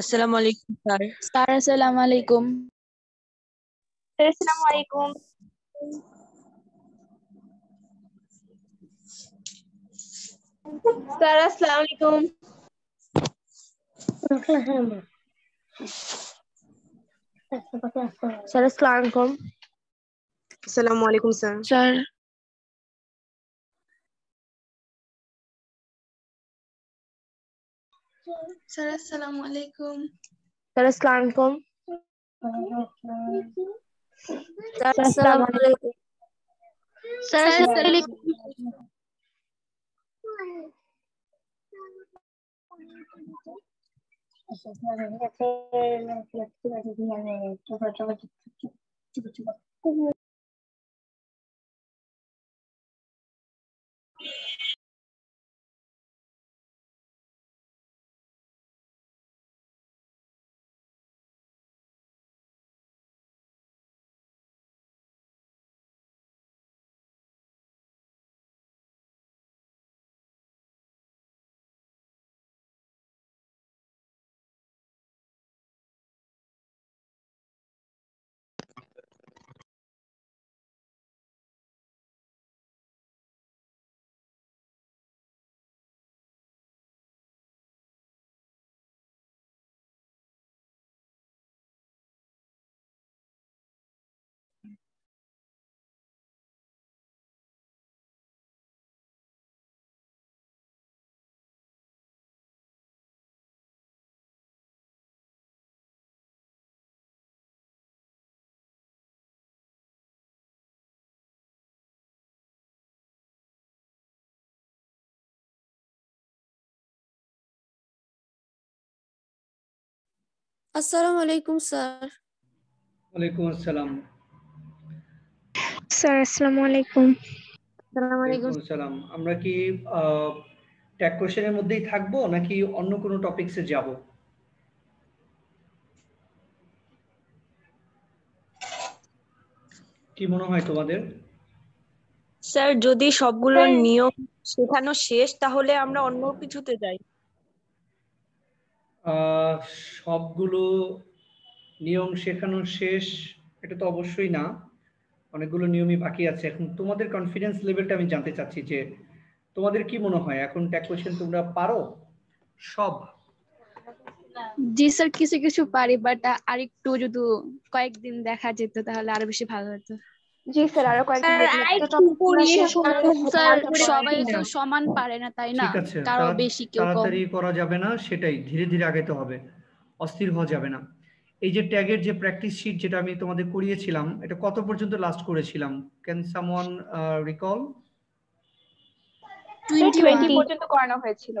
আসসালামু আলাইকুম sir. Sir আসসালামু আলাইকুম। আসসালামু আলাইকুম। স্যার আসসালামু আলাইকুম। স্যার আসসালামু আলাইকুম। আসসালামু আলাইকুম স্যার। স্যার স্যার আসসালামু আলাইকুম। স্যার আসসালামু আলাইকুম। স্যার আসসালামু আলাইকুম। স্যার স্যার আসসালামু আসসালামু আলাইকুম। আসসালামু আলাইকুম স্যার। ওয়ালাইকুম আসসালাম। স্যার আসসালামু আলাইকুম। ওয়ালাইকুম আসসালাম। আমরা কি ট্যাগ কোশ্চেনের মধ্যেই থাকবো নাকি অন্য কোনো টপিকসে যাব? কি মনে হয় তোমাদের? স্যার যদি সবগুলো স্যার নিয়ম শেখানো শেষ তাহলে আমরা অন্য কিছুতে যাই। আহ, সবগুলো নিয়ম শেখানো শেষ এটা তো অবশ্যই না, অনেকগুলো নিয়মই বাকি আছে। এখন তোমাদের কনফিডেন্স লেভেলটা আমি জানতে চাচ্ছি যে তোমাদের কি মনে হয় এখন ট্যাগ কোশ্চেন তোমরা পারো সব? জি স্যার, কিছু কিছু পারি, বাট আরেকটু যদি কয়েকদিন দেখা যেত তাহলে আরো বেশি ভালো হতো। জি স্যার, আরো কয়েকদিন স্যার দেখলে একটা আরেকটু টপিক পুরো পড়িয়ে শেষ করলে স্যার তারপরে সবাই ঠিক তো না। সমান পারে না, তাই না? ঠিক আছে, কারো বেশি, কেউ কম। তাড়াতাড়ি করা যাবে না, সেটাই ধীরে ধীরে আগাইতে হবে, অস্থির হওয়া যাবে না। এই যে ট্যাগের যে প্র্যাকটিস শিট যেটা আমি তোমাদের করিয়েছিলাম, এটা কত পর্যন্ত লাস্ট করেছিলাম? Can someone recall? 20 21 পর্যন্ত করানো হয়েছিল।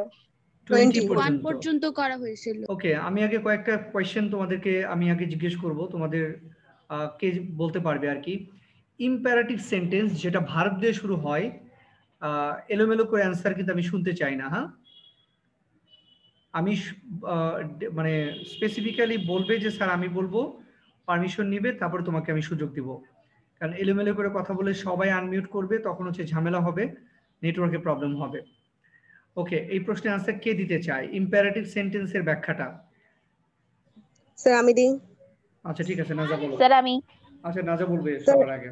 20 ওয়ান পর্যন্ত। পর্যন্ত করা হয়েছিল। ওকে, আমি আগে কয়েকটা কোয়েশ্চেন তোমাদেরকে আমি আগে জিজ্ঞেস করব, তোমাদের কে বলতে পারবে আর কি। ইম্পারেটিভ সেন্টেন্স যেটা ভার্ব দিয়ে শুরু হয়, এলোমেলো করে অ্যান্সার কিন্তু আমি শুনতে চাই না, হ্যাঁ? আমি মানে স্পেসিফিক্যালি বলবে যে স্যার আমি বলবো, পারমিশন নিবে, তারপরে তোমাকে আমি সুযোগ দিব। কারণ এলোমেলো করে কথা বলে সবাই আনমিউট করবে, তখন হচ্ছে ঝামেলা হবে, নেটওয়ার্কে প্রবলেম হবে। ওকে, এই প্রশ্নের আনসার কে দিতে চায় ইম্পারেটিভ সেন্টেন্সের ব্যাখ্যাটা? স্যার আমি দিই। আচ্ছা ঠিক আছে, নাজা বলো। স্যার আমি। আচ্ছা, নাজা বলবে স্যার সবার আগে।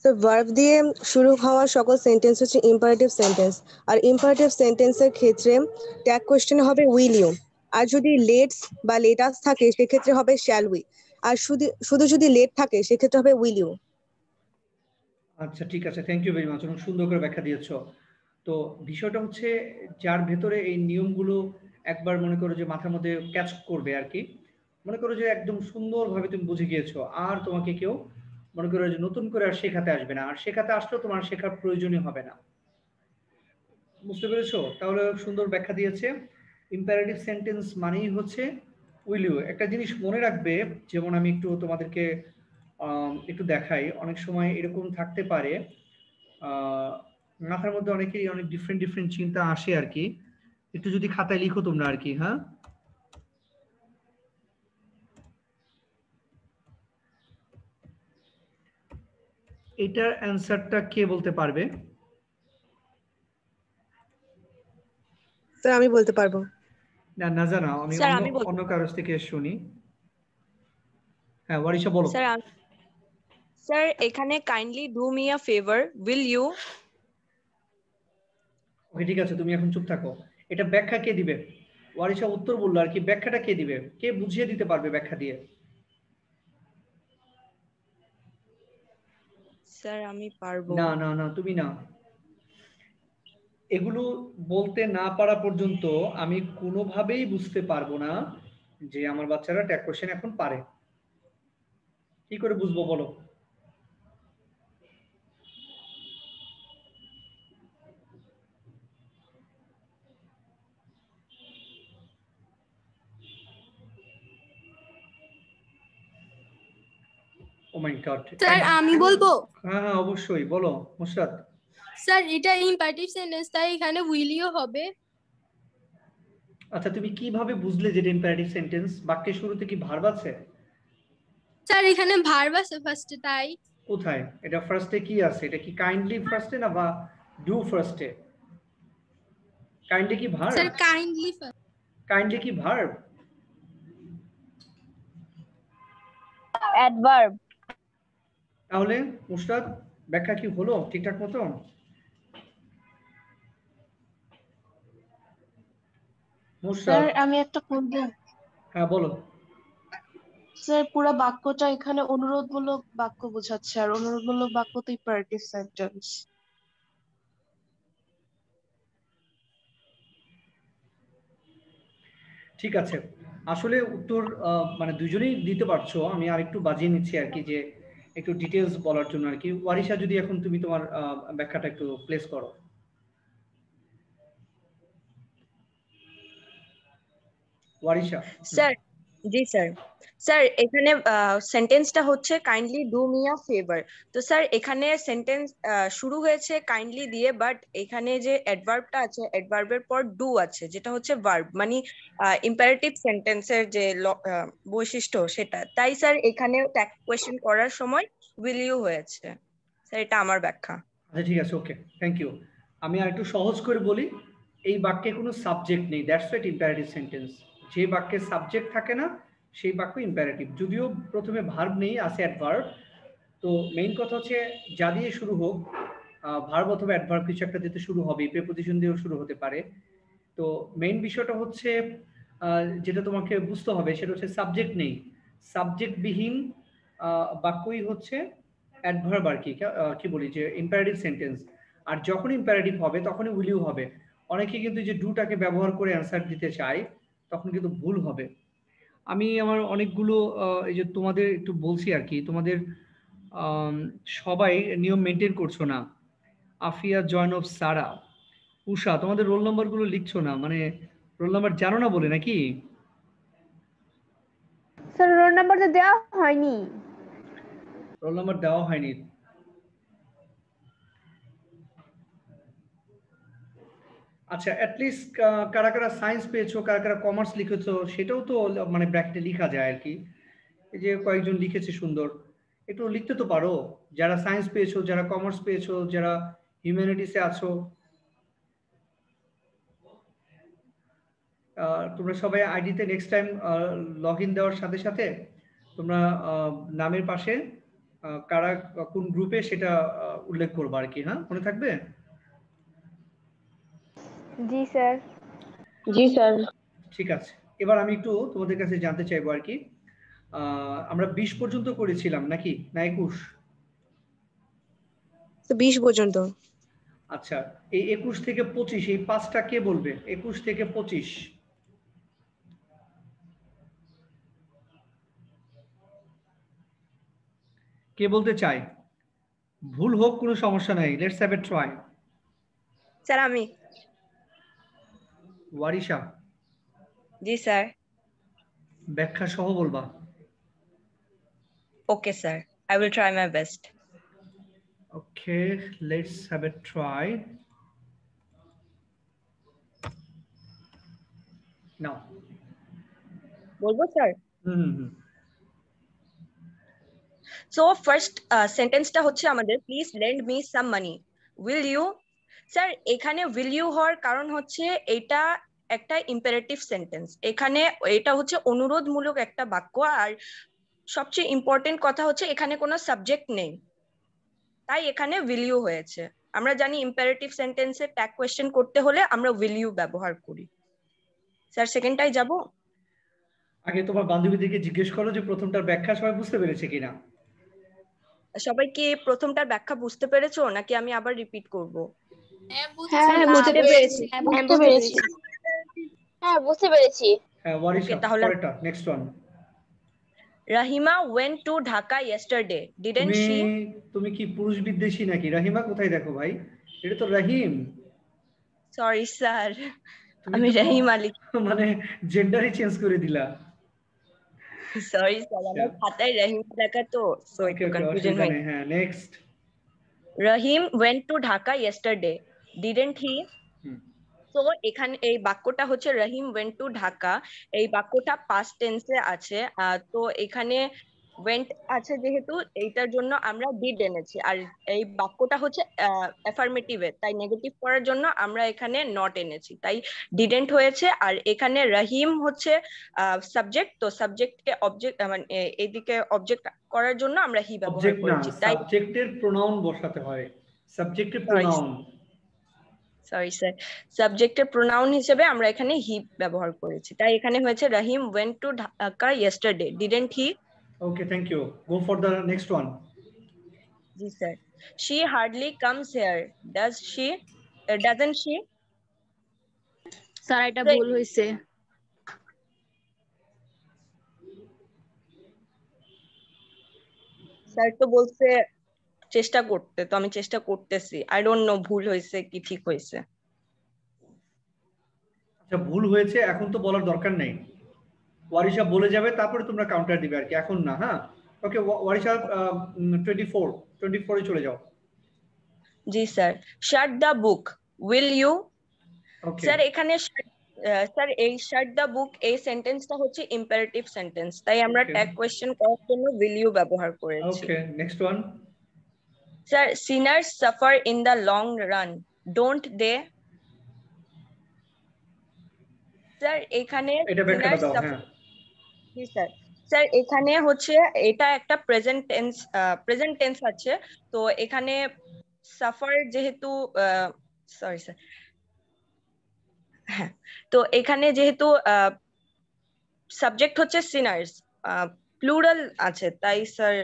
স্যার ভার্ব দিয়ে শুরু হওয়া সকল সেন্টেন্স হচ্ছে ইম্পারেটিভ সেন্টেন্স। আর ইম্পারেটিভ সেন্টেন্সের ক্ষেত্রে ট্যাগ কোশ্চেন হবে উইল ইউ। আর যদি লেটস বা লেটাস থাকে সেক্ষেত্রে হবে শ্যাল উই। আর শুধু শুধু যদি লেট থাকে সেক্ষেত্রে হবে উইল ইউ। আচ্ছা ঠিক আছে, থ্যাংক ইউ ভেরি মাচ, অনেক সুন্দর করে ব্যাখ্যা দিয়েছো। তো বিষয়টা হচ্ছে, যার ভেতরে এই নিয়মগুলো একবার মনে করো যে মাথার মধ্যে ক্যাচ করবে আর কি, মনে করো যে একদম সুন্দরভাবে তুমি বুঝে গিয়েছো, আর তোমাকে কেউ মনে করো যে নতুন করে আর শেখাতে আসবে না, আর শেখাতে আসলেও তোমার শেখার প্রয়োজনই হবে না। বুঝতে পেরেছো? তাহলে সুন্দর ব্যাখ্যা দিয়েছে। ইম্পারেটিভ সেন্টেন্স মানেই হচ্ছে উইল ইউ। একটা জিনিস মনে রাখবে, যেমন আমি একটু তোমাদেরকে একটু দেখাই, অনেক সময় এরকম থাকতে পারে, আহ, মাথার মধ্যে অনেকেরই অনেক ডিফারেন্ট ডিফারেন্ট চিন্তা আসে আর কি। একটু যদি খাতায় লিখো তোমরা আর কি, হ্যাঁ? এটার অ্যান্সারটা কে বলতে পারবে? স্যার আমি বলতে পারবো। না না জানা, আমি স্যার অন্য আমি বলবো। অন্য কারোর থেকে শুনি। হ্যাঁ ওয়ারিশা বলো। স্যার স্যার এখানে kindly do me a favour will you. Okay ঠিক আছে, তুমি এখন চুপ থাকো। এটা ব্যাখ্যা কে দিবে? ওয়ারিশা উত্তর বললো আর কি, ব্যাখ্যাটা কে দিবে? কে বুঝিয়ে দিতে পারবে ব্যাখ্যা দিয়ে? স্যার আমি পারবো। না না না, তুমি না। এগুলো বলতে না পারা পর্যন্ত আমি কোনোভাবেই বুঝতে পারবো না যে আমার বাচ্চারা ট্যাগ কোশ্চেন এখন পারে। কি করে বুঝবো বলো? ও মাই গড। স্যার আমি বলবো। হ্যাঁ হ্যাঁ অবশ্যই বলো মুশরাত। স্যার এটা ইম্পারেটিভ সেন্টেন্স, তাই এখানে উইল ইউ হবে। আচ্ছা তুমি কিভাবে বুঝলে যে এটা ইম্পারেটিভ সেন্টেন্স? বাক্যের শুরুতে কি ভার্ব আছে? স্যার এখানে ভার্ব আছে ফার্স্টে, তাই। কোথায়? এটা ফার্স্টে কি আছে? এটা কি কাইন্ডলি ফার্স্টে না বা ডু ফার্স্টে? কাইন্ডলি কি ভার্ব? Sir kindly. কাইন্ডলি কি ভার্ব? অ্যাডভার্ব। তাহলে মুশরাত ব্যাখ্যা কি হলো ঠিকঠাক মতো? স্যার মুশরাত আমি একটা বলবো। হ্যাঁ বলো। স্যার পুরো বাক্যটা এখানে অনুরোধমূলক বাক্য বোঝাচ্ছে, আর অনুরোধমূলক বাক্য তো ইম্পারেটিভ সেন্টেন্স। ঠিক আছে, আসলে উত্তর মানে দুজনেই দিতে পারছো, আমি আরেকটু বাজিয়ে নিচ্ছি আর কি, যে একটু ডিটেলস বলার জন্য আর কি। ওয়ারিশা যদি এখন তুমি তোমার ব্যাখ্যাটা একটু প্লেস করো। ওয়ারিশা। স্যার জি স্যার। স্যার এখানে সেন্টেন্সটা হচ্ছে kindly do me a favour. তো স্যার এখানে সেন্টেন্স শুরু হয়েছে কাইন্ডলি দিয়ে, বাট এখানে যে অ্যাডভার্বটা আছে অ্যাডভার্বের পর ডু আছে, যেটা হচ্ছে ভার্ব, মানে ইম্পারেটিভ সেন্টেন্সের যে বৈশিষ্ট্য সেটা। তাই স্যার এখানে ট্যাগ কোয়েশ্চেন করার সময় উইল ইউ হয়েছে। স্যার এটা আমার ব্যাখ্যা। আচ্ছা ঠিক আছে, ওকে থ্যাংক ইউ। আমি আর একটু সহজ করে বলি, এই বাক্যে কোনো সাবজেক্ট নেই, দ্যাটস ইট ইম্পারেটিভ সেন্টেন্স। যে বাক্যে সাবজেক্ট থাকে না সেই বাক্য ইম্পারেটিভ। যদিও প্রথমে ভার্ব নেই, আছে অ্যাডভার্ব। তো মেইন কথা হচ্ছে যা দিয়ে শুরু হোক, ভার্ব অথবা অ্যাডভার্ব কিছু একটা দিতে শুরু হবে, প্রিপোজিশন দিয়েও শুরু হতে পারে। তো মেইন বিষয়টা হচ্ছে যেটা তোমাকে বুঝতে হবে সেটা হচ্ছে সাবজেক্ট নেই, সাবজেক্টবিহীন বাক্যই হচ্ছে অ্যাডভার্ব আর কি, কি বলি যে ইম্পারেটিভ সেন্টেন্স। আর যখন ইম্পারেটিভ হবে তখনই উইল ইউ হবে। অনেকে কিন্তু যে ডুটাকে ব্যবহার করে অ্যান্সার দিতে চায়, তখন কিন্তু ভুল হবে। আমি আমার অনেকগুলো এই যে তোমাদের একটু বলছি আর কি, তোমাদের সবাই নিয়ম মেনটেন করছো না। আফিয়া, জয়নব, সারা, উষা, তোমাদের রোল নাম্বারগুলো লিখছো না, মানে রোল নাম্বার জানো না বলে নাকি? স্যার রোল নাম্বার তো দেওয়া হয়নি। রোল নাম্বার দেওয়া হয়নি? আচ্ছা অ্যাটলিস্ট কারা কারা সায়েন্স পেয়েছো, কারা কারা কমার্স লিখেছো সেটাও তো মানে ব্র্যাকেটে লেখা যায় আর কি। এই যে কয়েকজন লিখেছে সুন্দর, একটু লিখতে তো পারো। যারা সায়েন্স পেয়েছো, যারা কমার্স পেয়েছো, যারা হিউম্যানিটিসে আছো, তোমরা সবাই আইডিতে নেক্সট টাইম লগ ইন দেওয়ার সাথে সাথে তোমরা নামের পাশে কারা কোন গ্রুপে সেটা উল্লেখ করবো আর কি। হ্যাঁ মনে থাকবে? জি স্যার। জি স্যার। ঠিক আছে, এবার আমি একটু তোমাদের কাছে জানতে চাইবো আর কি, আমরা 20 পর্যন্ত করেছিলাম নাকি, না 21? 20 পর্যন্ত। আচ্ছা এই 21 থেকে 25 এই 5টা কে বলবে? 21 থেকে 25 কে বলতে চায়? ভুল হোক কোনো সমস্যা নাই, let's have a try. Sir আমি। ওয়ারিশা। জি স্যার। ব্যাখ্যা সহ বলবা। Okay sir, I will try my best. Okay let's have a try now. বলবো স্যার? হুম। সো ফার্স্ট সেন্টেন্সটা হচ্ছে আমাদের please lend me some money will you. Sir এখানে উইল ইউ হওয়ার কারণ হচ্ছে এটা একটা ইম্পারেটিভ সেন্টেন্স। এখানে এটা হচ্ছে অনুরোধমূলক একটা বাক্য, আর সবচেয়ে ইম্পর্টেন্ট কথা হচ্ছে এখানে কোনো সাবজেক্ট নেই, তাই এখানে উইল ইউ হয়েছে। আমরা জানি ইম্পারেটিভ সেন্টেন্সে ট্যাগ কোয়েশ্চেন করতে হলে আমরা উইল ইউ ব্যবহার করি। স্যার সেকেন্ডটাই যাব। আগে তোমার বান্ধবীদেরকে জিজ্ঞেস করো যে প্রথমটার ব্যাখ্যা সবাই বুঝতে পেরেছে কিনা। সবাই কি প্রথমটার ব্যাখ্যা বুঝতে পেরেছো নাকি আমি আবার রিপিট করব? হ্যাঁ বুঝতে পেরেছি। বুঝতে পেরেছি। হ্যাঁ বুঝতে পেরেছি। হ্যাঁ ওয়ারিশা, তাহলে পরেরটা next one. Rahima went to Dhaka yesterday, didn't তুমি she? তুমি কি পুরুষ বিদ্বেষী নাকি? রাহিমা কোথায় দেখো ভাই, এটা তো রহিম। সরি স্যার, তুমি আমি তো রহিম আলী। মানে জেন্ডারই চেঞ্জ করে দিলা। সরি স্যার, আমার খাতায় রহিম লেখা তো সো ওকে একটু ওকে, কনফিউশন অসুবিধা হয়ে। নেই। হ্যাঁ next. Rahim went to Dhaka yesterday, didn't he? তো এখানে এই বাক্যটা হচ্ছে রহিম went to ঢাকা, এই বাক্যটা পাস্ট টেন্সে আছে। তো এখানে went আছে যেহেতু এইটার জন্য আমরা ডিড এনেছি, আর এই বাক্যটা হচ্ছে অ্যাফার্মেটিভে, তাই নেগেটিভ করার জন্য আমরা এখানে নট এনেছি, তাই ডিডেন্ট হয়েছে। আর এখানে রহিম হচ্ছে সাবজেক্ট, তো সাবজেক্টকে অবজেক্ট মানে এইদিকে অবজেক্ট করার জন্য আমরা হি ব্যবহার অবজেক্ট না, করেছি, তাই সাবজেক্টের প্রোনাউন বসাতে হয়। সাবজেক্টের প্রোনাউন, সরি স্যার, সাবজেক্টের প্রোনাউন হিসেবে আমরা এখানে হি ব্যবহার করেছি, তাই এখানে হয়েছে Rahim went to Dhaka yesterday, didn't he? Okay thank you. Go for the next one. জি sir. she hardly comes here, doesn't she? Sir এটা ভুল হয়েছে। স্যার তো বলছে চেষ্টা করতে, তো আমি চেষ্টা করতেছি, আই ডোন্ট নো ভুল হয়েছে কি ঠিক হয়েছে। আচ্ছা ভুল হয়েছে এখন তো বলার দরকার নেই, ওয়ারিশা বলে যাবে তারপরে তোমরা কাউন্টার দিবে আর কি, এখন না। হ্যাঁ ওকে ওয়ারিশা 24 চলে যাও। জি sir. Shut the book, will you? Okay sir এখানে স্যার এই শাট দ্য বুক এই সেন্টেন্সটা হচ্ছে ইম্পারেটিভ সেন্টেন্স, তাই আমরা ট্যাগ কোয়েশ্চেন করার জন্য উইল ইউ ব্যবহার করেছি। Okay next one. Sir sinners suffer in the long run, don't they? Sir এখানে এটা ব্যাখ্যাটা দাও। হ্যাঁ জি স্যার। স্যার এখানে হচ্ছে এটা একটা প্রেজেন্ট টেন্স আছে, তো এখানে সাফার যেহেতু সরি স্যার, হ্যাঁ, তো এখানে যেহেতু সাবজেক্ট হচ্ছে সিনার্স, প্লুরাল আছে, তাই স্যার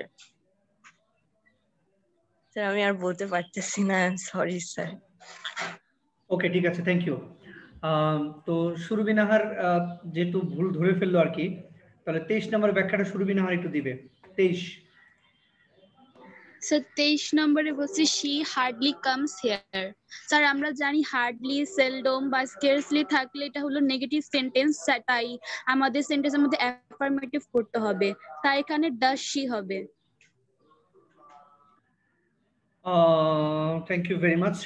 আমি আর বলতে পারতেছি না, সরি স্যার। ওকে ঠিক আছে, থ্যাংক ইউ। তো সুরভি নাহার যেহেতু ভুল ধরে ফেললো আর কি, তাহলে 23 নম্বর ব্যাখ্যাটা সুরভি নাহার একটু দিবে। 23। স্যার 23 নম্বরে বলছি she hardly comes here। Sir আমরা জানি হার্ডলি, সেলডম বা স্কেয়ারসলি থাকলে এটা হলো নেগেটিভ সেন্টেন্স, তাই আমাদের সেন্টেন্সের মধ্যে অ্যাফার্মেটিভ করতে হবে, তাই এখানে does she হবে। Thank you very much.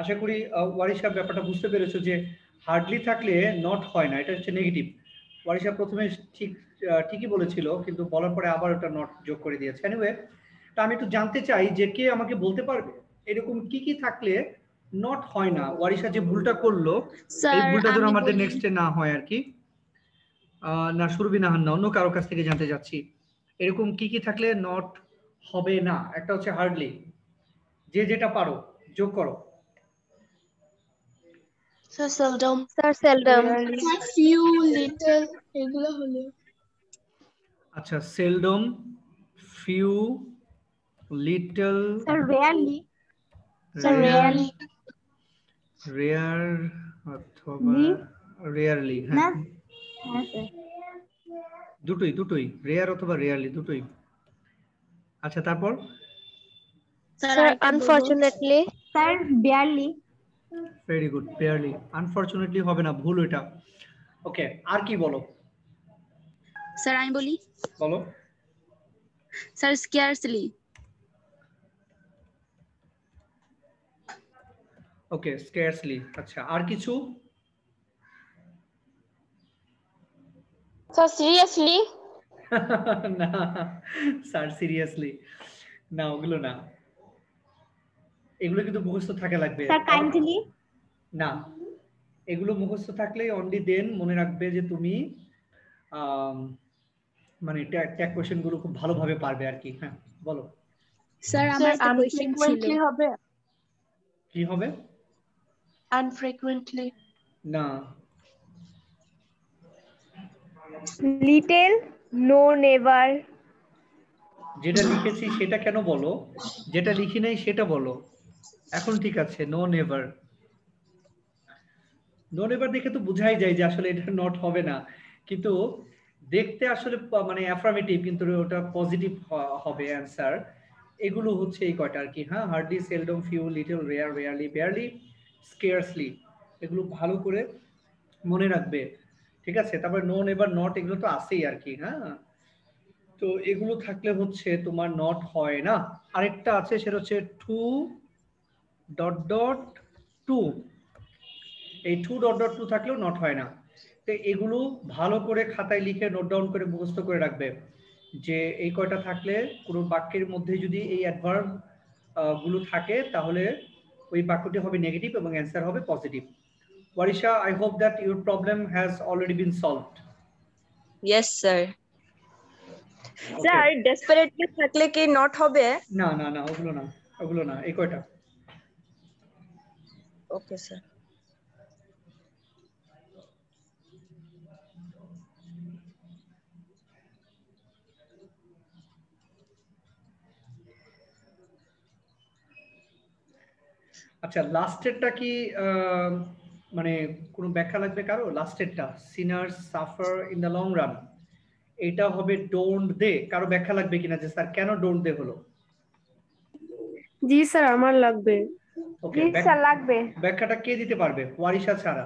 আশা করি ওয়ারিশা ব্যাপারটা বুঝতে পেরেছো যে হার্ডলি থাকলে নট হয় না, এটা হচ্ছে নেগেটিভ। ওয়ারিশা প্রথমে ঠিকই বলেছিল, কিন্তু বলার পরে আবার ওটা নট যোগ করে দিয়েছে। এনিওয়ে, তা আমি একটু জানতে চাই যে কে আমাকে বলতে পারবে এরকম কি কি থাকলে নট হয় না। ওয়ারিশা যে ভুলটা করলো এই ভুলটা যেন আমাদের নেক্সটে না হয় আর কি। না সুরভি নাহার না, অন্য কারো কাছ থেকে জানতে চাচ্ছি এরকম কি কি থাকলে নট হবে না। একটা হচ্ছে হার্ডলি, যে যেটা পারো যোগ করো। Sir seldom. Sir seldom. Few, little, এগুলো হলো। আচ্ছা seldom, few, little, sir rarely. Sir rarely. Rare অথবা রেয়ারলি। হ্যাঁ হ্যাঁ স্যার। দুটোই রেয়ার অথবা রেয়ারলি দুটোই। আচ্ছা তারপর sir unfortunately. Sir barely. Very good, barely. Unfortunately হবে না, ভুল ওইটা। ওকে আর কি বলো? স্যার আমি বলি, বলো। Sir scarcely. Okay scarcely. আচ্ছা আর কিছু? Sir seriously. না স্যার সিরিয়াসলি না, ওগুলো না, এগুলো কিন্তু মুখস্থ থাকা লাগবে। Sir kindly. না এগুলো মুখস্থ থাকলেই অনলি দেন মনে রাখবে যে তুমি মানে ট্যাগ কোশ্চেন গুলো খুব ভালোভাবে পারবে আর কি। হ্যাঁ বলো। স্যার আমার একটা কোশ্চেন ছিল। আনফ্রিকুয়েন্টলি হবে? কি হবে? আনফ্রিকুয়েন্টলি না। Little, no, never. যেটা লিখেছি সেটা কেন বলো, যেটা লিখি নাই সেটা বলো। এখন ঠিক আছে, নো নেভার। নো নেভার দেখে তো বোঝাই যায় যে আসলে এটা নট হবে না, কিন্তু দেখতে আসলে মানে অ্যাফার্মেটিভ, কিন্তু ওটা পজিটিভ হবে অ্যান্সার। এগুলো হচ্ছে এই কয়টা আর কি। হ্যাঁ, hardly, seldom, few, little, rare, rarely, barely, scarcely, এগুলো ভালো করে মনে রাখবে। ঠিক আছে, তারপর নো নেভার, নট, এগুলো তো আছেই আর কি। হ্যাঁ, তো এগুলো থাকলে হচ্ছে তোমার নট হয় না। আরেকটা আছে, সেটা হচ্ছে টু ডট ডট টু। এই টু ডট ডট টু থাকলেও নট হয় না। তো এগুলো ভালো করে খাতায় লিখে নোট ডাউন করে মুখস্থ করে রাখবে যে এই কয়টা থাকলে কোনো বাক্যের মধ্যে যদি এই অ্যাডভার্ব গুলো থাকে তাহলে ওই বাক্যটি হবে নেগেটিভ এবং অ্যান্সার হবে positive. Warisha, I hope that your problem has already been solved. Yes sir. Sir desperately থাকলে কি নট হবে? না না না, ওগুলো না, ওগুলো না, এই কয়টা। Okay sir. আচ্ছা, লাস্টেরটা কি মানে কোনো ব্যাখ্যা লাগবে কারো? লাস্টেরটা, sinners suffer in the long run, এটা হবে ডোন্ট দে। কারো ব্যাখ্যা লাগবে কিনা যে স্যার কেন ডোন্ট দে হলো? জি স্যার আমার লাগবে। ওকে, স্যার লাগবে। ব্যাখ্যাটা কে দিতে পারবে ওয়ারিশা ছাড়া?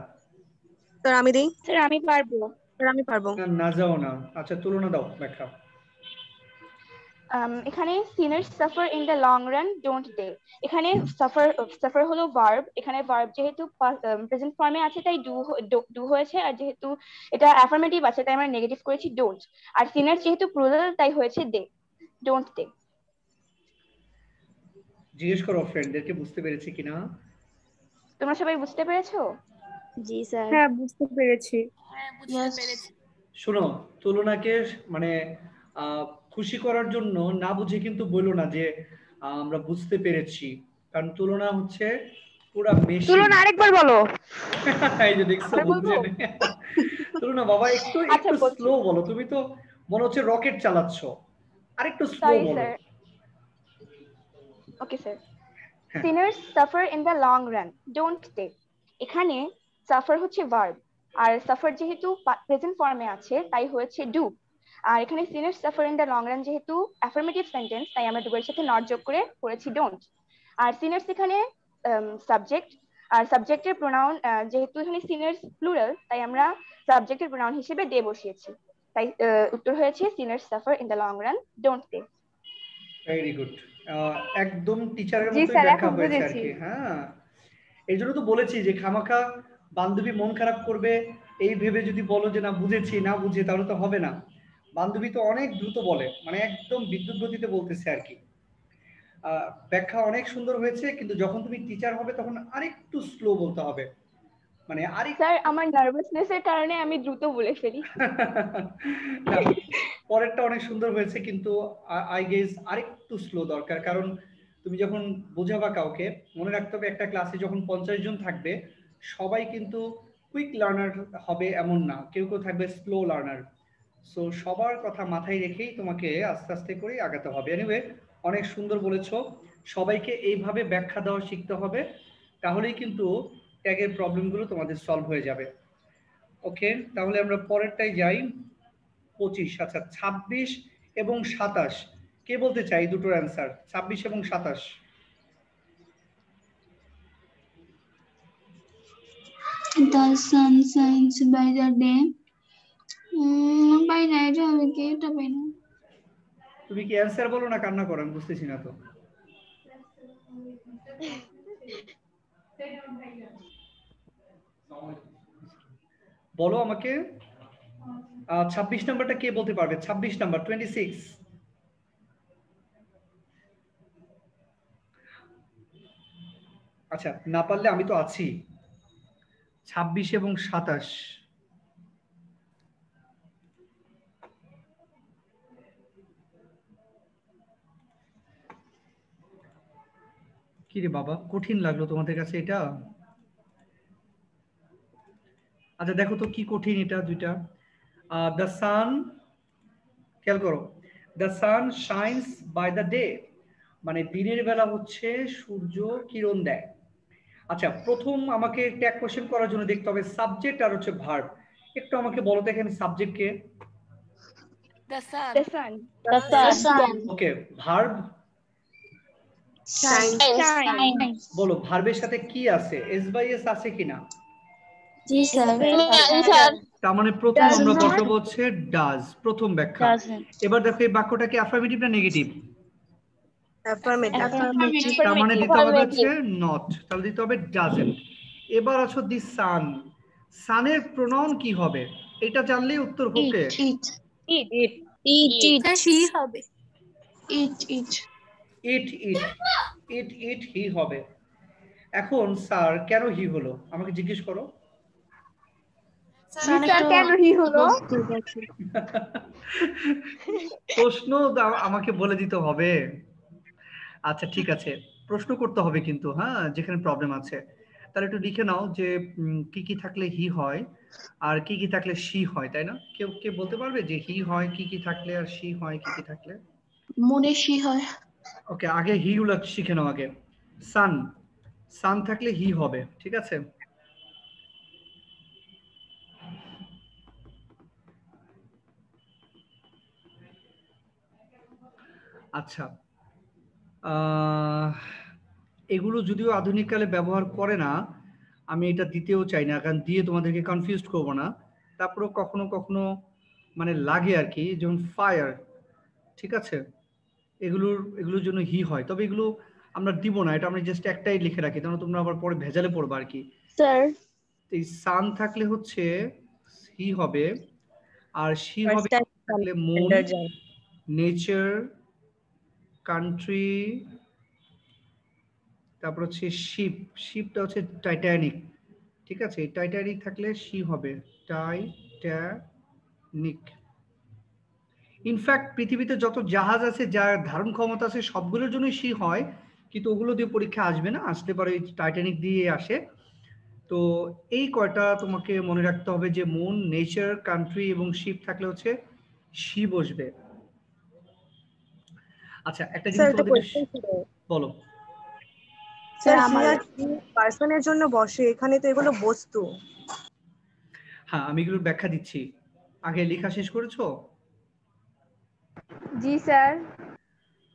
স্যার আমি দিই। স্যার আমি পারবো। স্যার আমি পারবো। না যাও না। আচ্ছা, তুলনা দাও ব্যাখ্যা। এখানে sinners suffer in the long run don't they, এখানে suffer হলো ভার্ব, এখানে ভার্ব যেহেতু প্রেজেন্ট ফর্মে আছে তাই ডু হয়েছে, আর যেহেতু এটা অ্যাফার্মেটিভ আছে তাই আমরা নেগেটিভ করেছি ডোন্ট, আর sinners যেহেতু প্লুরাল তাই হয়েছে দে, ডোন্ট দে। জিজ্ঞেস করো ফ্রেন্ডদেরকে বুঝতে পেরেছি কিনা। তোমরা সবাই বুঝতে পেরেছো? জি স্যার। হ্যাঁ বুঝতে পেরেছি। শোনো, তুলনাকে মানে খুশি করার জন্য না বুঝে কিন্তু বললো না যে আমরা বুঝতে পেরেছি, কারণ তুলনা হচ্ছে পুরা মেশিন। তুলনা আরেকবার বলো। এই যে দেখছো, বুঝছে না। তুলনা বাবা একটু একটু স্লো বলো, তুমি তো মনে হচ্ছে রকেট চালাচ্ছ, আরেকটু স্লো বলো। Okay sir. sinners suffer in the long run don't they, এখানে suffer হচ্ছে ভার্ব, আর suffer যেহেতু প্রেজেন্ট ফর্মে আছে তাই হয়েছে ডু, আর এখানে sinners suffer in the long run যেহেতু অ্যাফার্মেটিভ সেন্টেন্স তাই আমরা ডু এর সাথে নট যোগ করে করেছি ডোন্ট, আর sinners এখানে সাবজেক্ট, আর সাবজেক্টের প্রোনাউন যেহেতু এখানে sinners প্লুরাল তাই আমরা সাবজেক্টের প্রোনাউন হিসেবে দে বসিয়েছি, তাই উত্তর হয়েছে sinners suffer in the long run don't they। Very good, একদম টিচারের মতোই ব্যাখ্যা হয়েছে আর কি। হ্যাঁ, এই জন্য তো বলেছি যে খামাখা বান্ধবী মন খারাপ করবে এই ভেবে যদি বলো যে না বুঝেছি, না বুঝে তাহলে তো হবে না। বান্ধবী তো অনেক দ্রুত বলে, মানে একদম বিদ্যুৎ গতিতে বলতেছে আর কি। ব্যাখ্যা অনেক সুন্দর হয়েছে, কিন্তু যখন তুমি টিচার হবে তখন আরেকটু স্লো বলতে হবে, মানে স্যার আমার নার্ভাসনেসের কারণে আমি দ্রুত বলে ফেলি। পরেরটা অনেক সুন্দর হয়েছে, কিন্তু আই গেস আরেকটু স্লো দরকার, কারণ তুমি যখন বোঝাবা কাউকে, মনে রাখতে হবে একটা ক্লাসে যখন 50 জন থাকবে সবাই কিন্তু কুইক লার্নার হবে এমন না, কেউ কেউ থাকবে স্লো লার্নার। সো সবার কথা মাথায় রেখেই তোমাকে আস্তে আস্তে করে আগাতে হবে। এনিওয়ে, অনেক সুন্দর বলেছো। সবাইকে এইভাবে ব্যাখ্যা দেওয়া শিখতে হবে, তাহলেই কিন্তু ট্যাগের প্রবলেমগুলো তোমাদের সলভ হয়ে যাবে। ওকে, তাহলে আমরা পরেরটাই যাই। 25। আচ্ছা, 26 এবং 27 কে বলতে চাই দুটোর অ্যান্সার? 26 এবং 27। The sun shines by the day. By night হবে কি? এটা পাই না। তুমি কি অ্যান্সার বলো না কান্না করো? আমি বুঝতেছি না তো। বলো আমাকে। 26 নাম্বারটা কে বলতে পারবে? 26 নাম্বার, 26। আচ্ছা, না পারলে আমি তো আছি। 26 এবং 27। কি রে বাবা, কঠিন লাগলো তোমাদের কাছে এটা? আচ্ছা দেখো তো কি কঠিন এটা দুইটা। দ্য সান, খেয়াল করো, the sun shines by the day, মানে দিনের বেলা হচ্ছে সূর্য কিরণ দেয়। আচ্ছা, প্রথম আমাকে ট্যাগ কোশ্চেন করার জন্য দেখতে হবে সাবজেক্ট আর হচ্ছে ভার্ব। একটু আমাকে বলো তো এখানে subject K? The sun. The sun. The sun. Okay, verb Shine. বলো, ভার্বের সাথে কি আছে? এস বাই এস আছে কিনা? জি স্যার। তার মানে প্রথম Does আমরা not. বসাবো হচ্ছে ডাজ, প্রথম ব্যাখ্যা। এবার দেখো এই বাক্যটা কি অ্যাফার্মেটিভ না নেগেটিভ? অ্যাফার্মেটিভ। তার মানে দিতে হবে হচ্ছে নট, তাহলে দিতে হবে ডাজন্ট। এবার আছো দি সান, সানের প্রোনাউন কি হবে? এটা জানলেই উত্তর ওকে। Sir, she হবে। ইট হি হবে। এখন স্যার কেন হি হলো আমাকে জিজ্ঞেস করো। স্যার কেন হি হলো? প্রশ্ন আমাকে বলে দিতে হবে। আচ্ছা ঠিক আছে, প্রশ্ন করতে হবে কিন্তু, হ্যাঁ, যেখানে প্রবলেম আছে। তাহলে একটু লিখে নাও যে কি কি থাকলে হি হয় আর কি কি থাকলে শি হয়, তাই না? কেউ কে বলতে পারবে যে হি হয় কি কি থাকলে আর শি হয় কি কি থাকলে? মনে শি হয়। ওকে, আগে হি গুলো শিখে নাও আগে। সান, সান থাকলে হি হবে, ঠিক আছে? আচ্ছা, এগুলো যদিও আধুনিক কালে ব্যবহার করে না, আমি এটা দিতেও চাই না, কারণ দিয়ে তোমাদেরকে কনফিউজ করবো না। তারপরেও কখনো কখনো মানে লাগে আর কি, যেমন ফায়ার, ঠিক আছে, এগুলোর জন্য হি হয়, তবে এগুলো আমরা দিব না, এটা আমরা জাস্ট একটাই লিখে রাখি, কারণ তোমরা আবার পরে ভেজালে পড়বা আর কি। স্যার এই সান থাকলে হচ্ছে হি হবে, আর শি হবে থাকলে মুন, নেচার, কান্ট্রি, তারপর হচ্ছে শিপ, শিপটা হচ্ছে টাইটানিক, ঠিক আছে? টাইটানিক থাকলে শি হবে, টাইটানিক। ইনফ্যাক্ট পৃথিবীতে যত জাহাজ আছে যার ধারণ ক্ষমতা আছে সবগুলোর জন্য শি হয়, কিন্তু ওগুলো দিয়ে পরীক্ষা আসবে না, আসতে পারে টাইটানিক দিয়ে আসে। তো এই কয়টা তোমাকে মনে রাখতে হবে যে মুন, নেচার, কান্ট্রি এবং শিপ থাকলে হচ্ছে শি বসবে। আচ্ছা একটা জিনিস তোমাদের বলো। স্যার হি আর শি পার্সনের জন্য বসে, এখানে তো এগুলো বস্তু। হ্যাঁ, আমি এগুলোর ব্যাখ্যা দিচ্ছি, আগে লেখা শেষ করেছো? জি স্যার।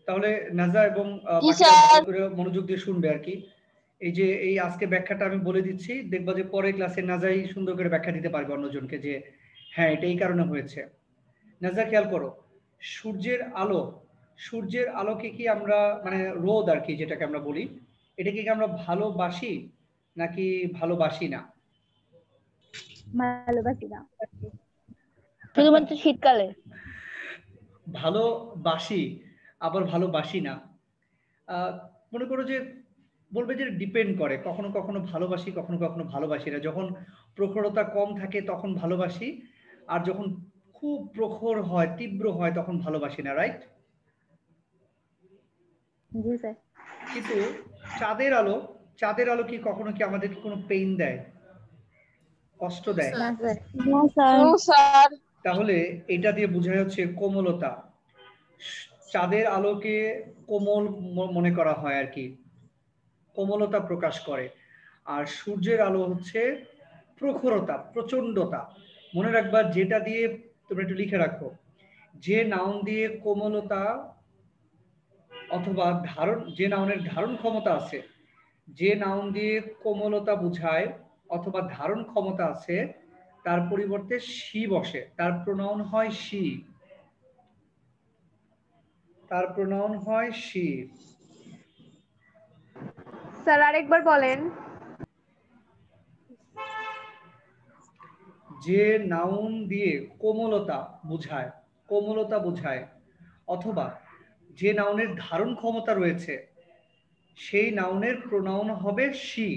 তাহলে নাজা এবং বাকিরা ভালো করে মনোযোগ দিয়ে শুনবে আর কি। এই যে এই আজকে ব্যাখ্যাটা আমি বলে দিচ্ছি, দেখবা যে পরের ক্লাসে নাজাই সুন্দর করে ব্যাখ্যা দিতে পারবে অন্যজনকে যে হ্যাঁ এটা এই কারণে হয়েছে। নাজা খেয়াল করো, সূর্যের আলো, সূর্যের আলোকে কি আমরা মানে রোদ আর কি যেটাকে আমরা বলি, এটাকে কি আমরা ভালোবাসি নাকি ভালোবাসি না? ভালোবাসি না, শুধুমাত্র শীতকালে। ভালোবাসি আবার ভালোবাসি না। মনে করো যে বলবে যে ডিপেন্ড করে, কখনো কখনো ভালোবাসি কখনো কখনো ভালোবাসি না। যখন প্রখরতা কম থাকে তখন ভালোবাসি, আর যখন খুব প্রখর হয় তীব্র হয় তখন ভালোবাসি না, রাইট? জি স্যার। কিন্তু চাঁদের আলো, চাঁদের আলো কি কখনো কি আমাদেরকে কোনো পেইন দেয়, কষ্ট দেয়? স্যার। না স্যার। তাহলে এটা দিয়ে বোঝা যাচ্ছে কোমলতা। চাঁদের আলোকে কোমল মনে করা হয় আর কি, কোমলতা প্রকাশ করে। আর সূর্যের আলো হচ্ছে প্রখরতা, প্রচন্ডতা। মনে রাখবা, যেটা দিয়ে তোমরা একটু লিখে রাখো, যে নাউন দিয়ে কোমলতা অথবা ধারণ, যে নাউনের ধারণ ক্ষমতা আছে, যে নাউন দিয়ে কোমলতা বোঝায় অথবা ধারণ ক্ষমতা আছে, তার পরিবর্তে শি বসে, তার প্রোনাউন হয় শি, তার প্রোনাউন হয় শি। স্যার আরেকবার বলেন। যে নাউন দিয়ে কোমলতা বোঝায়, কোমলতা বোঝায়, অথবা যে নাউনের ধারণ ক্ষমতা রয়েছে, সেই নাউনের প্রোনাউন হবে শি।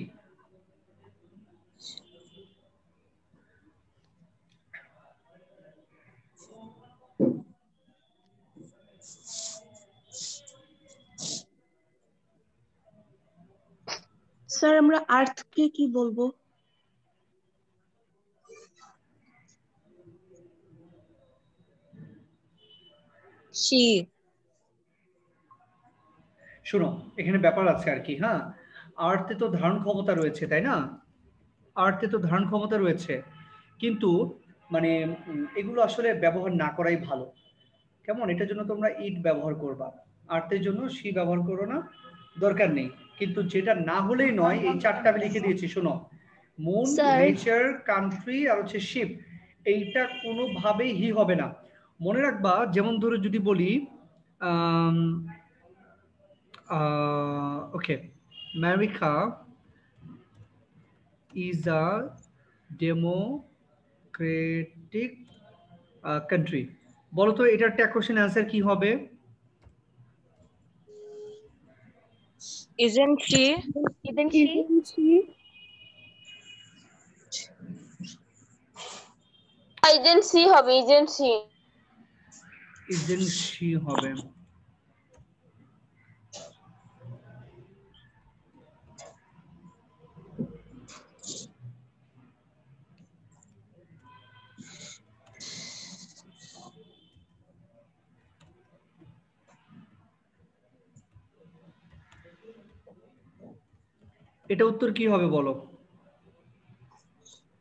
স্যার আমরা আর্থ কে কি বলবো? শি। শোনো, এখানে ব্যাপার আছে আর কি। হ্যাঁ, আর্থে তো ধারণ ক্ষমতা রয়েছে, তাই না? আর্থে তো ধারণ ক্ষমতা রয়েছে, কিন্তু মানে এগুলো আসলে ব্যবহার না করাই ভালো। কেমন? এটার জন্য তোমরা ইট ব্যবহার করবা, আর্থের জন্য সি ব্যবহার করো না, দরকার নেই। কিন্তু যেটা না হলেই নয়, এই চারটা আমি লিখে দিয়েছি, শোনো। মুন, স্যার নেচার, কান্ট্রি আর হচ্ছে শিপ, এইটা কোনোভাবেই হি হবে না। মনে রাখবা, যেমন ধরো যদি বলি ওকে, America is a democratic country, বলো তো এটার ট্যাগ কোশ্চেন অ্যান্সার কি হবে? Isn't she? এজেন্সি হবে, এজেন্সি। isn't she হবে। এটা উত্তর কি হবে বলো?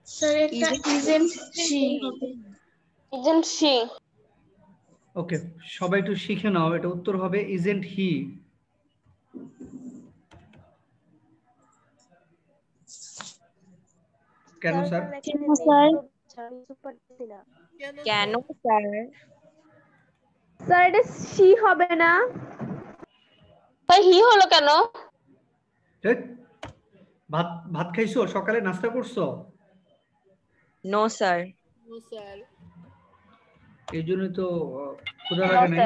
স্যার এটা এজেন্সি হবে। এজেন্সি। ওকে, সবাই একটু শিখে নাও, এটা উত্তর হবে isn't he। কেন স্যার? কেন স্যার? স্যার এটা সি হবে না? তাই হি হলো কেন? ধ্যাৎ, ভাত ভাত খাইছো? সকালে নাস্তা করছো? No sir. এই জন্যই তো ক্ষুধা লাগে নাই।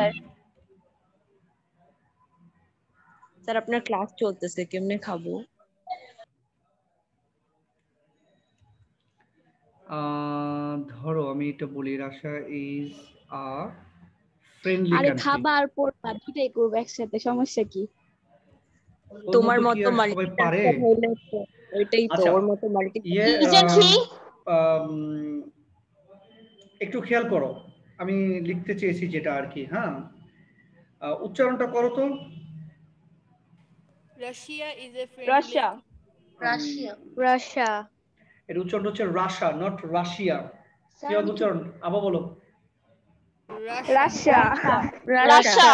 স্যার আপনার ক্লাস চলতেছে, কেমনে খাবো? ধরো আমি এটা বলি, রাশিয়া ইজ আ ফ্রেন্ডলি আরে কান্ট্রি। খাবা আর পড়বা দুইটাই করবো একসাথে, সমস্যা কি? তোমার মতো সবাই পারে? মাল্টিটাস্কার হইলে তো ওইটাই তো, আচ্ছা, ওর মতো মাল্টিটাস্কার। ইয়ে এজেন্সি। একটু খেয়াল করো, আমি লিখতে চেয়েছি যেটা আর কি। হ্যাঁ, উচ্চারণটা করো তো। Russia is a friendly. Russia. Russia. এর উচ্চারণ হচ্ছে রাশিয়া, নট রাশিয়া। কি হবে উচ্চারণ? আবার বলো। রাশিয়া। রাশিয়া।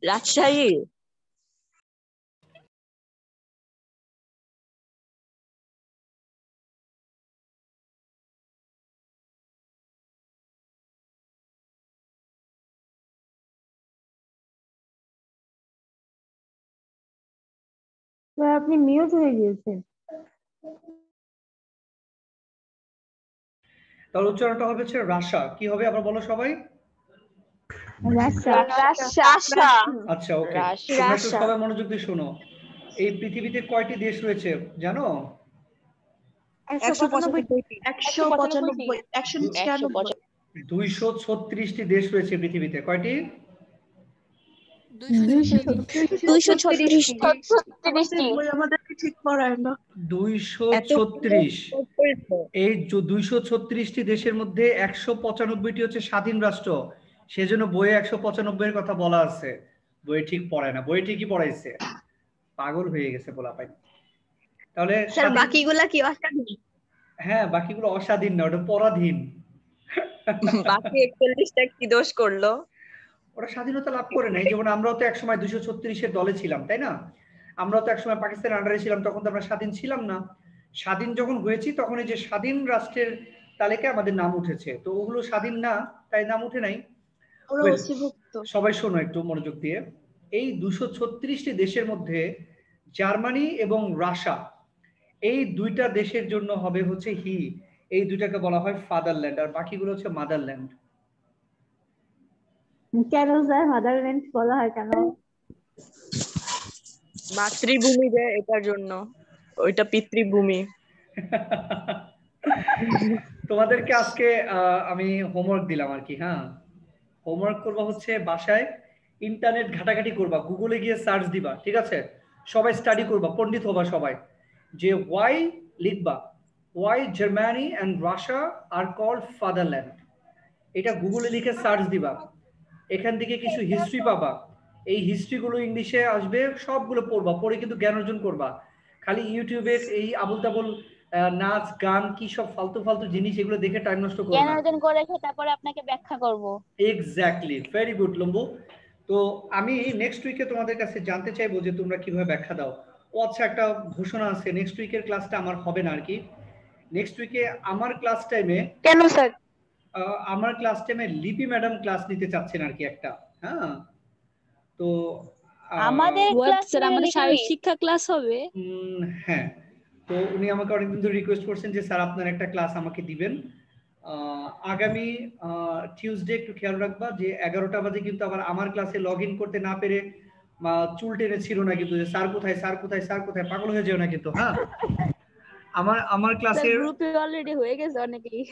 রাজশাহী। আপনি মিউট হয়ে গিয়েছেন। তাহলে উচ্চারণটা হবে হচ্ছে রাশিয়া। কি হবে আবার বলো সবাই। রাশিয়া। আচ্ছা, ওকে, তোমরা একটু সবাই মনোযোগ দিয়ে শোনো। এই পৃথিবীতে কয়টি দেশ রয়েছে জানো? 236টি দেশ রয়েছে পৃথিবীতে। কয়টি? 236। আমাদেরকে ঠিক করায় না। 236। এই 236টি দেশের মধ্যে 195টি হচ্ছে স্বাধীন রাষ্ট্র। সেজন্য বইয়ে 195 এর কথা বলা আছে। বই ঠিক পড়ায় না, বই ঠিকই পড়াইছে, পাগল হয়ে গেছে পোলাপাই। তাহলে স্যার বাকিগুলা কি অস্বাধীন? হ্যাঁ, বাকিগুলো অস্বাধীন না, ওটা পরাধীন। বাকি 41টা কি দোষ করলো? ওরা স্বাধীনতা লাভ করে নাই। যেমন আমরাও তো একসময় 236-এর দলে ছিলাম, তাই না? আমরাও তো একসময় পাকিস্তানের আন্ডারে ছিলাম, তখন তো আমরা স্বাধীন ছিলাম না। স্বাধীন যখন হয়েছি তখন এই যে স্বাধীন রাষ্ট্রের তালিকায় আমাদের নাম উঠেছে, তো ওগুলো স্বাধীন না, তাই নাম উঠে নাই। সবাই শোনো একটু মনোযোগ দিয়ে। এই 236টি দেশের মধ্যে জার্মানি এবং রাশিয়া, এই দুইটা দেশের জন্য হবে হচ্ছে হি। এই দুইটাকে বলা হয় ফাদারল্যান্ড, আর বাকিগুলো হচ্ছে মাদারল্যান্ড। কেন স্যার মাদারল্যান্ড বলা হয় কেন? মাতৃভূমি যে, এটার জন্য। ওইটা পিতৃভূমি। তোমাদেরকে আজকে আমি হোমওয়ার্ক দিলাম আর কি। হ্যাঁ, হোমওয়ার্ক করবা হচ্ছে বাসায় ইন্টারনেট ঘাটাঘাটি করবা, গুগলে গিয়ে সার্চ দিবা, ঠিক আছে? সবাই স্টাডি করবা, পণ্ডিত হবা সবাই, যে ওয়াই লিখবা, why Germany and Russia are called fatherland. এটা গুগলে লিখে সার্চ দিবা, এখান থেকে কিছু হিস্ট্রি পাবা, এই হিস্ট্রিগুলো ইংলিশে আসবে, সবগুলো পড়বা, পড়ে কিন্তু জ্ঞান অর্জন করবা। খালি ইউটিউবে এই আবুল তাবুল নাচ গান কি সব ফালতু ফালতু জিনিস এগুলো দেখে টাইম নষ্ট করো জ্ঞান না। অর্জন করে তারপরে আপনাকে ব্যাখ্যা করব। Exactly, very good Lambu. তো আমি নেক্সট উইকে তোমাদের কাছে জানতে চাইবো যে তোমরা কিভাবে ব্যাখ্যা দাও। ও আচ্ছা, একটা ঘোষণা আছে, নেক্সট উইকের ক্লাসটা আমার হবে না আর কি। নেক্সট উইকে আমার ক্লাস টাইমে, কেন স্যার? আমার ক্লাস টাইমে লিপি ম্যাডাম ক্লাস নিতে চাচ্ছেন আর কি একটা। হ্যাঁ, তো আমাদের ক্লাস স্যার আমাদের শারীরিক শিক্ষা ক্লাস হবে। হ্যাঁ, তো উনি আমাকে অনেকদিন ধরে রিকোয়েস্ট করছেন যে স্যার আপনার একটা ক্লাস আমাকে দিবেন আগামী টিউসডে। একটু খেয়াল রাখবা যে 11টা বাজে কিন্তু আবার আমার ক্লাসে লগ ইন করতে না পেরে চুল টেনে ছিল না কিন্তু, যে স্যার কোথায় স্যার কোথায় স্যার কোথায়, পাগল হয়ে যেও না কিন্তু। হ্যাঁ, আমার ক্লাসের গ্রুপে অলরেডি হয়ে গেছে অনেকেই।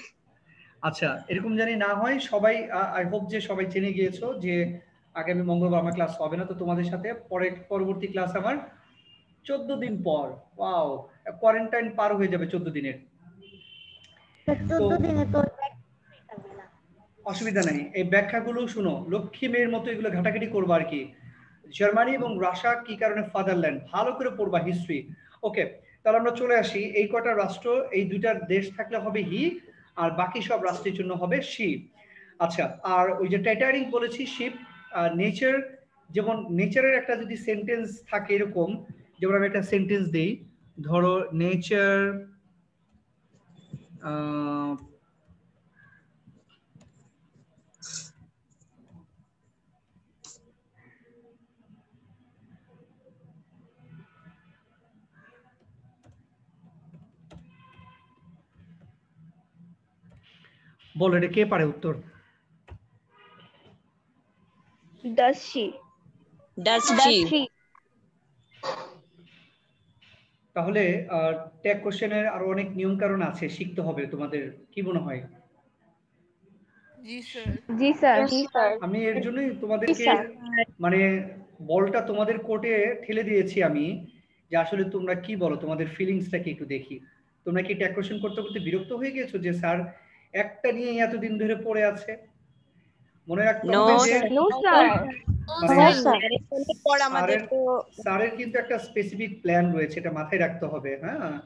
আচ্ছা, এরকম জানি না হয়, সবাই আই হোপ যে সবাই জেনে গিয়েছো যে আগামী মঙ্গলবার আমার ক্লাস হবে না। তো তোমাদের সাথে পরবর্তী ক্লাস আমার 14 দিন পর। ওয়াও, কোয়ারেন্টাইন পার হয়ে যাবে 14 দিনের। 14 দিনে তো অসুবিধা নেই, এই ব্যাখ্যাগুলো শুনো, লক্ষ্মী মেয়ের মতো এগুলো ঘাটাঘাটি করবো আর কি। জার্মানি এবং রাশিয়া কি কারণে ফাদারল্যান্ড, ভালো করে পড়বা হিস্ট্রি। ওকে, তাহলে আমরা চলে আসি, এই কটা রাষ্ট্র, এই দুইটা দেশ থাকলে হবে হি, আর বাকি সব রাষ্ট্রের জন্য হবে শি। আচ্ছা, আর ওই যে টাইটানিক বলেছি শিপ, নেচার, যেমন নেচারের একটা যদি সেন্টেন্স থাকে এরকম, যেমন আমি একটা সেন্টেন্স দিই, ধরো নেচার বলো, এটা কে পারে উত্তর? Does she? তাহলে ট্যাগ কোশ্চেনের আরো অনেক নিয়ম কারণ আছে, শিখতে হবে তোমাদের, কি মনে হয়? জি স্যার। আমি এর জন্যই তোমাদেরকে মানে বলটা তোমাদের কোর্টে ঠেলে দিয়েছি আমি, যে আসলে তোমরা কি বলো, তোমাদের ফিলিংসটা কি একটু দেখি। তোমরা কি ট্যাগ কোশ্চেন করতে করতে বিরক্ত হয়ে গেছো যে স্যার একটা নিয়ে এতদিন ধরে পড়ে আছে? মনে রাখতে হবে যে স্যারের কিন্তু একটা স্পেসিফিক প্ল্যান রয়েছে, এটা মাথায় রাখতে হবে। হ্যাঁ,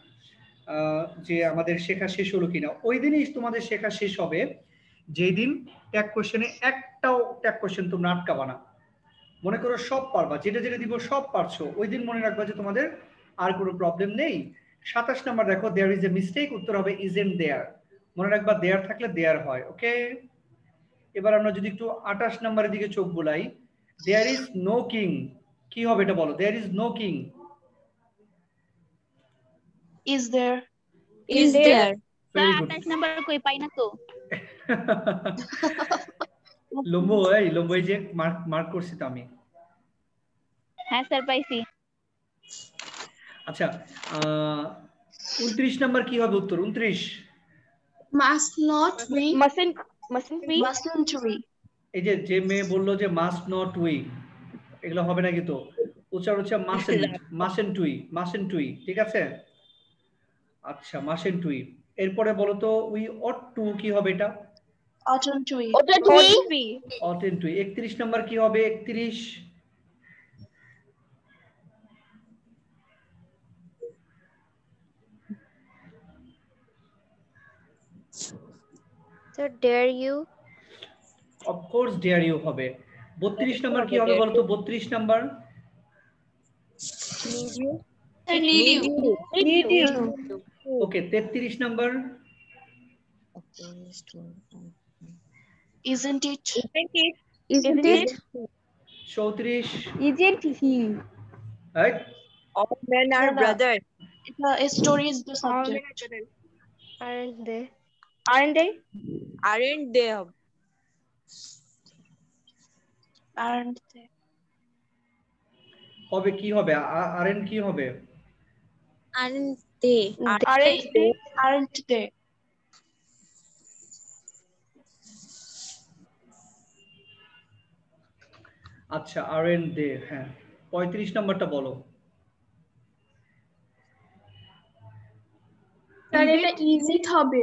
যে আমাদের শেখা শেষ হলো কিনা, ওই দিনই তোমাদের শেখা শেষ হবে যেই দিন ট্যাগ কোশ্চেনে একটাও ট্যাগ কোশ্চেন তোমরা আটকাবা না। মনে করো সব পারবা, যেটা যেটা দিব সব পারছো, ওই দিন মনে রাখবা যে তোমাদের আর কোনো প্রবলেম নেই। 27 নাম্বার দেখো, দেয়ার ইজ এ মিস্টেক, উত্তর হবে ইজন্ট দেয়ার। মনে রাখবা দেয়ার থাকলে দেয়ার হয়। ওকে, এবার আমরা যদি একটু 28 নাম্বারের দিকে চোখ বুলাই, দেয়ার ইজ নো কিং, কি হবে এটা বলো? There is no king. Is there? Very good. 28 number কই পাই না তো। লম্বু, এই যে মার্ক করছি তো আমি। হ্যাঁ স্যার পাইছি। আচ্ছা, 29 নাম্বার কি হবে উত্তর? 29 Must not we. Mustn't we? এই যে মেয়ে বললো যে মাস্ট নট উই, এগুলো হবে নাকি? তো উচ্চারণ হচ্ছে মাসেন্ট উই, ঠিক আছে? আচ্ছা, মাসেন্ট উই। এরপরে বলো তো উই অট টু, কি হবে এটা? Oughtn't we? অটেন্ট উই। 31 নাম্বার কি হবে? 31 So dare you? Of course dare you হবে। 32 নাম্বার কি হবে বলো তো? 32 number Need you. Okay. 33 number Isn't it? 34 Isn't he? Right? All men are brothers. A story is the subject. Aren't they? Aren't they? Aren't they? হবে কি হবে? R কি হবে? Aren't they? Aren't they? আচ্ছা, আরএন দে। হ্যাঁ, 35 নাম্বারটা বলো। Sir এটা ইজিট হবে।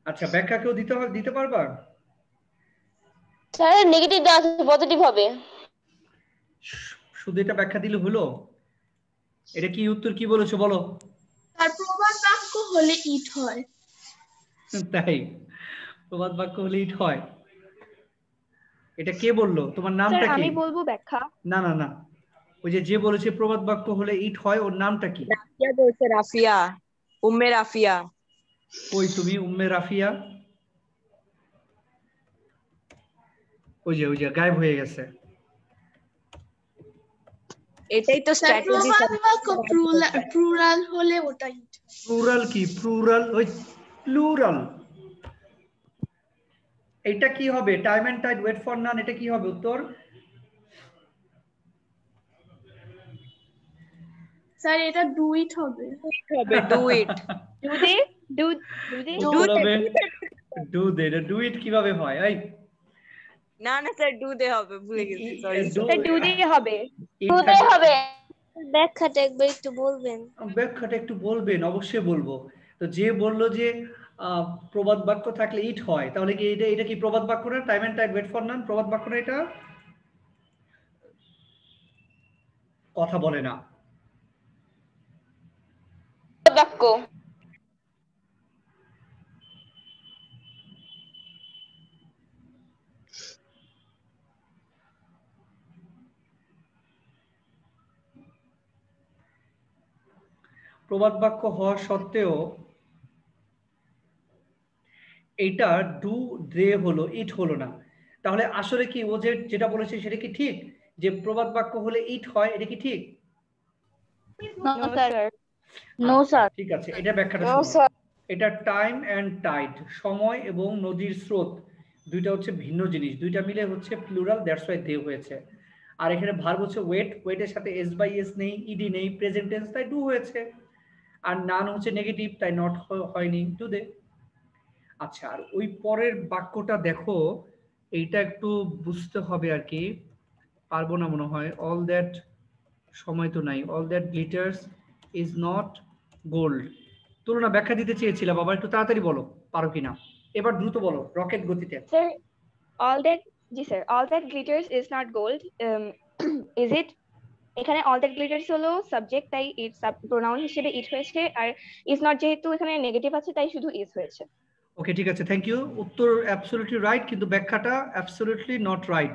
আচ্ছা, ব্যাখ্যা কেউ দিতে পারবা? স্যার নেগেটিভ দেওয়া আছে, পজিটিভ হবে। শুধু এটা ব্যাখ্যা দিলে হলো? এটা কি উত্তর কি বলেছো বলো? তার প্রবাদ বাক্য হলে ইট হয়। তাই? প্রবাদ বাক্য হলে ইট হয়? এটা কে বললো? তোমার নামটা স্যার কি? আমি বলবো ব্যাখ্যা। না না না, ওই যে বলেছে প্রবাদ বাক্য হলে ইট হয়, ওর নামটা কি? রাফিয়া বলছে, রাফিয়া, উম্মে রাফিয়া। কই তুমি উম্মে রাফিয়া? ওই যে গায়েব হয়ে গেছে। এটাই তো স্ট্র্যাটেজি। প্রবাদ বাক্য প্লুরাল হলে ওটাই। প্লুরাল কি? প্লুরাল ওই প্লুরাল। এটা কি হবে? Time and tide, wait for none, এটা কি হবে উত্তর? স্যার এটা ডু ইট হবে। Do it. Do they. Do it কিভাবে হয়? এই না না স্যার, ডু দে হবে, ভুলে গেছি, সরি। স্যার ডু দে হবে। ডু দে হবে। ব্যাখ্যাটা একবার একটু বলবেন? ব্যাখ্যাটা একটু বলবেন, অবশ্যই বলবো। তো যে বললো যে প্রবাদ বাক্য থাকলে ইট হয়, তাহলে কি এটা কি প্রবাদ বাক্য না? Time and tide, wait for none প্রবাদ বাক্য না? এটা কথা বলে না। বাক্য। প্রবাদ বাক্য হওয়া সত্ত্বেও এইটা ডু দে হলো, ইট হলো না। তাহলে আসলে কি ও যেটা বলেছে সেটা কি ঠিক, যে প্রবাদ বাক্য হলে ইট হয়? এটা কি ঠিক? No sir. No sir. ঠিক আছে, এটা ব্যাখ্যাটা শোনো। এটা টাইম এন্ড টাইড, সময় এবং নদীর স্রোত, দুইটা হচ্ছে ভিন্ন জিনিস, দুইটা মিলে হচ্ছে প্লুরাল, দ্যাটস ওয়াই দে হয়েছে। আর এখানে ভার্ব হচ্ছে ওয়েট, ওয়েটের সাথে এস বাই এস নেই, ইডি নেই, প্রেজেন্ট টেন্স, তাই ডু হয়েছে। আর নান হচ্ছে নেগেটিভ, তাই নট হয়নি, ডু দে। আচ্ছা, আর ওই পরের বাক্যটা দেখো, এইটা একটু বুঝতে হবে আর কি, পারবো না মনে হয়। অল দ্যাট, সময় তো নাই। All that glitters is not gold. তুলনা ব্যাখ্যা দিতে চেয়েছিলাম, বাবা একটু তাড়াতাড়ি বলো, পারো কিনা? এবার দ্রুত বলো, রকেট গতিতে। Sir all that, G sir, all that glitters is not gold, is it? এখানে অল দ্যাট গ্লিটার্স হলো সাবজেক্ট, তাই ইট প্রোনাউন হিসেবে ইট হয়েছে। আর ইজ নট যেহেতু এখানে নেগেটিভ আছে, তাই শুধু ইজ হয়েছে। ওকে, ঠিক আছে, থ্যাংক ইউ। উত্তর অ্যাবসলিউটলি রাইট, কিন্তু ব্যাখ্যাটা অ্যাবসলিউটলি নট রাইট।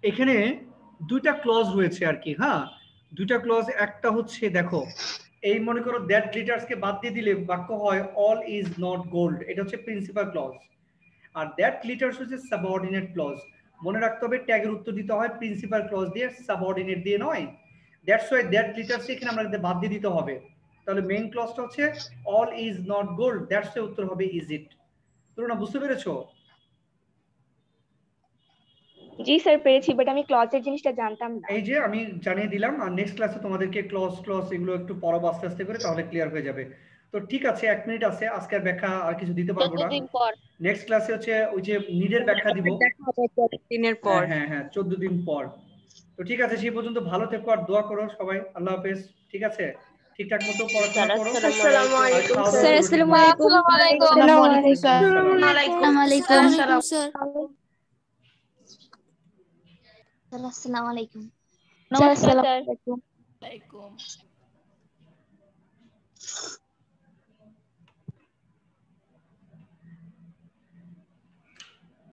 এখানে দুইটা ক্লজ রয়েছে আর কি। হ্যাঁ, দুইটা ক্লজ। একটা হচ্ছে দেখো, এই মনে করো দ্যাট গ্লিটার্স কে বাদ দিয়ে দিলে বাক্য হয় অল ইজ নট গোল্ড, এটা হচ্ছে প্রিন্সিপাল ক্লজ। আর দ্যাট গ্লিটার্স হচ্ছে সাবঅর্ডিনেট ক্লজ। মনে রাখতে হবে, ট্যাগের উত্তর দিতে হয় প্রিন্সিপাল ক্লজ দিয়ে, সাবঅর্ডিনেট দিয়ে নয়। দ্যাটস ওয়াই দ্যাট গ্লিটার্স এখানে আমাদের বাদ দিয়ে দিতে হবে। তাহলে মেইন ক্লজটা হচ্ছে all is not gold, that's why উত্তর হবে ইজ ইট। তোমরা বুঝতে পেরেছো? জি স্যার পেরেছি, বাট আমি ক্লজের জিনিসটা জানতাম না। এই যে আমি জানিয়ে দিলাম, আর নেক্সট ক্লাসে তোমাদেরকে ক্লজ এগুলো একটু পড়াবো আস্তে আস্তে করে, তাহলে ক্লিয়ার হয়ে যাবে। তো ঠিক আছে, 1 মিনিট আছে, আজকের ব্যাখ্যা আর কিছু দিতে পারবো না। নেক্সট ক্লাসে হচ্ছে ওই যে নিডের ব্যাখ্যা দিব। দিনের পর। হ্যাঁ হ্যাঁ, 14 দিন পর। তো ঠিক আছে, সেই পর্যন্ত ভালো থেকো আর দোয়া করো সবাই। আল্লাহ হাফেজ। ঠিক আছে, ঠিকঠাক মতো পড়াশোনা করো। আসসালামু আলাইকুম স্যার। আসসালামু আলাইকুম। আসসালামু আলাইকুম স্যার। আসসালামু আলাইকুম। নমস্কার স্যার। আসসালামু আলাইকুম।